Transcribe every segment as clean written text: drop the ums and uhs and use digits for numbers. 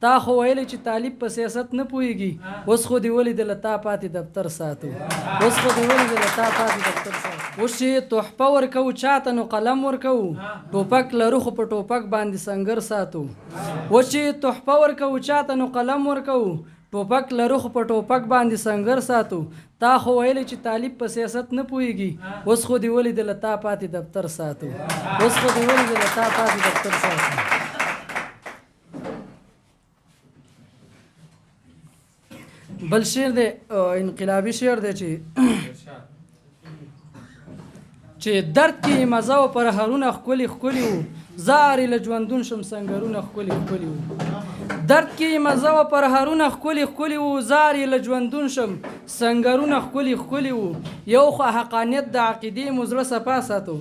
تا خو ویلی چې طالب په سیاست نه پوهېږي اوس خو دې ولیدله تا پاتې دفتر ساتو اوس خو دې ولیدله تا پاتې دفتر ساتو اوس چې تحفه ورکوو چاته نو قلم ورکوو ټوپک لرو خو په ټوپک باندې سنګر ساتو اوس چې تحفه ورکوو چاته نو قلم ورکوو ټوپک لرو خو په ټوپک باندې سنګر ساتو تا خو ویلی چې طالب په سیاست نه پوهېږي اوس خو دې ولیدله تا پاتې دفتر ساتو اوس خو دې ولیدله تا پاتې دفتر ساتو بل شعر دی انقلابي شعر دی چې درد کې مزه و پرهرونه ښکلي ښکلي وو زارې له ژوندون شم سنګرونه ښکلي ښکلي وو درد کې مزه و پرهرونه ښکلي ښکلي وو زارې له ژوندون شم سنګرونه ښکلي ښکلي وو یو خوا حقانیت د عقیدې مو زړه صفا ساتو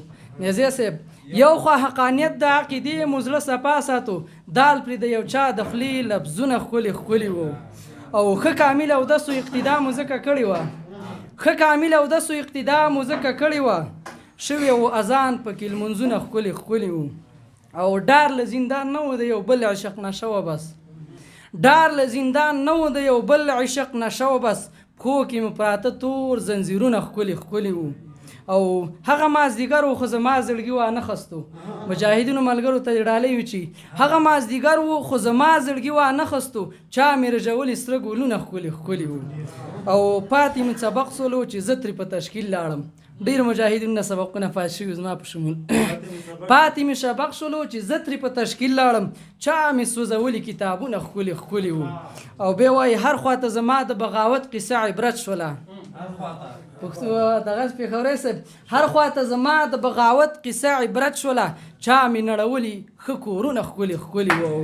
نزیه صاحب یو خوا حقانیت د عقیدې مو زړه صفا ساتو دال پرې د یو چا د خولې لفظونه ښکلي ښکلي وو او ښه کامل اودسو اقتدا مو ځکه کړې وه ښه کامل اودسو اقتدا مو ځکه کړې وه شوی و اذان پکې لمونځونه ښکلي ښکلي وو او ډار له زندان نه و د یو بل عشق نشه وه بس ډار له زندان نه و د یو بل عشق نشه وه بس پښو کې مو پراته تور زنځیرونه ښکلي ښکلي وو او هغه مازدیګر و خو زما زړګي وانه خستو مجاهدینو ملګرو ته ډالۍ وي چې هغه مازدیګر و خو زما زړګي وانه خستو چا مې رژولي سره ګلونه ښکلي ښکلي وو او پاتې مې سبق سولو چې زه ترې په تشکیل لاړم ډېر مجاهدینو نه سبقونه پات شوي زما په شمول پاتې مې سبق شولو چې زه ترې په تشکیل لاړم چا مې سوځولي کتابونه ښکلي ښکلي وو او بیا وایي هر خواته زما د بغاوت قصه عبرت شوله پښتو دغه پیښوري صاحب هر خواته زما د بغاوت قصه عبرت شوله چا مې نړولي ښه کورونه ښکلي ښکلي وو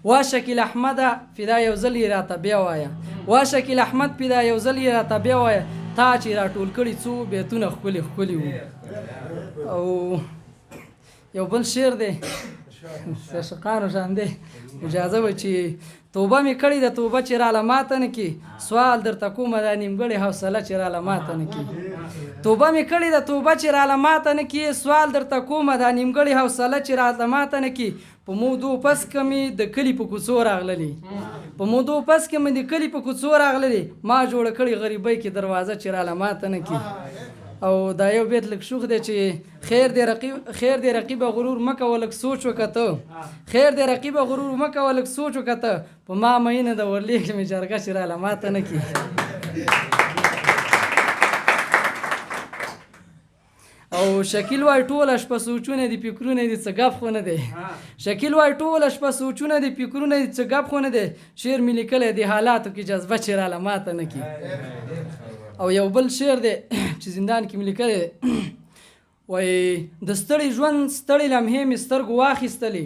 وا شکیل احمده فدا یو ځل یې راته بیا وایه وا شکیل احمد فدا یو ځل یې راته بیا وایه تا چې راټول کړي څو بیتونه ښکلي ښکلي وو او یو بل شعر دی عاشقانو شان دی اجازه به چې توبه مې کړې ده توبه چې راله ماته نه کړي سوال درته کومه دا نیمګړې حوصله چې راله ماته نه کړي توبه مې کړې ده توبه چې راله ماته نه کړي سوال درته کومه دا نیمګړې حوصله چې راله ماته نه کړي په مودو پس کې مې د کلي په کوڅو راغللي په مودو پس کې مې د کلي په کوڅو راغللي ما جوړه کړې غریبۍ کې دروازه چې راله ماته نه کړي او دا یو بیت لږ شوخ دی چې خیر دی رقیبه غرور مه کوه لږ سوچ وکړه خیر دی رقیبه غرور مه کوه لږ سوچ وکړه په ما مینه د ورلیږي مې جرګه چې راله ماته نه کړي او شکیل وای ټوله شپه سوچونه دي فکرونه دي څه ګپ خو نه دی شکیل وای ټوله شپه سوچونه دي فکرونه دي څه ګپ خو نه دی شعر مې لیکلی دی حالاتو کې جذبه چې راله ماته نه کړي او یو بل شعر دی چې زندان کې مې لیکلی دی وایي د ستړي ژوند ستړي لمحې مې سترګو واخیستلې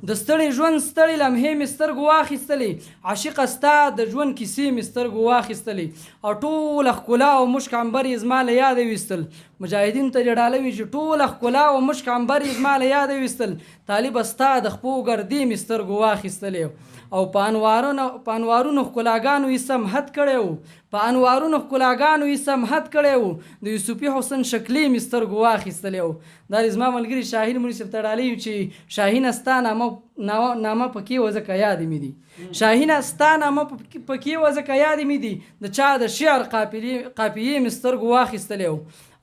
د ستړي ژوند ستړي لمحې مې سترګو واخیستلې عاشقه ستا د ژوند کیسې مې سترګو واخیستلې او ټوله ښکلا او مشک عنبر یې زما له یاده ویستل مجاهدینو ته یې ډالۍ وي چې ټوله ښکلا او مشک عنبر یې زما له یاده ویستل طالبه ستا د خپو ګردې مې سترګو واخیستلې او په انوارونو ښکلاګانو یې سمحت کړی و په انوارونو ښکلاګانو یې سمحت کړی و د یوسفي حسن شکلې مې سترګو واخیستلی و دا زما ملګري شاهین مولوي صاحب ته ډالۍ چې شاهینه ستا نامه پکې وه ځکه یادې مې دي شاهینه ستا نامه پکې وه ځکه یادې مې دي د چا د شعر قافیې مې سترګو واخیستلی و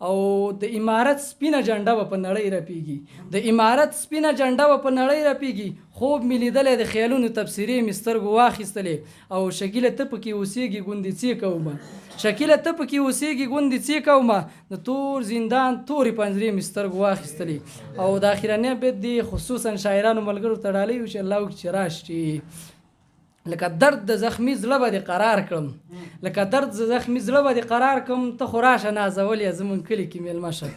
او د امارت سپینه جنډه به په نړۍ رپیږي د امارت سپینه جنډه به په نړۍ رپیږي خوب مې لیدلی د خیالونو تبصرې مې سترګو واخیستلې او شکیله ته پکې اوسېږي ګوندې څه کومه شکیله ته پکې اوسېږي ګوندې څه کومه د تور زندان تورې پنجرې مې سترګو واخیستلې او د اخرنی بیت دی خصوصا شاعرانو ملګرو ته ډالۍ وي چې الله وکړي چې راشي لکه درد د زخمی زړه به دې قرار کړم لکه درد د زخمی زړه به دې قرار کړم ته خو راشه نازول یې زمونږ کلي کې میلمه شه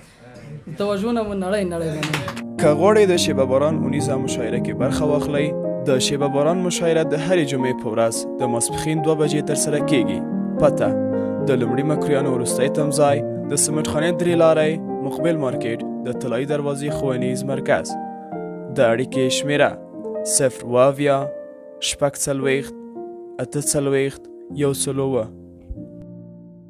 توجهونه مو نړۍ باندې که غواړئ د شیبه باران اونیزه مشاعره کې برخه واخلئ د شیبه باران مشاعره د هرې جمعې په ورځ د ماسپښین 2 بجې ترسره کیږي پته د لومړي مکرویانو وروستی تمځای د سمټ خانې درې لارۍ مقبل مارکیټ د طلایي دروازې ښوونیز مرکز د اړیکې شمیره 0 شپږ څلوېښت اته څلوېښت 101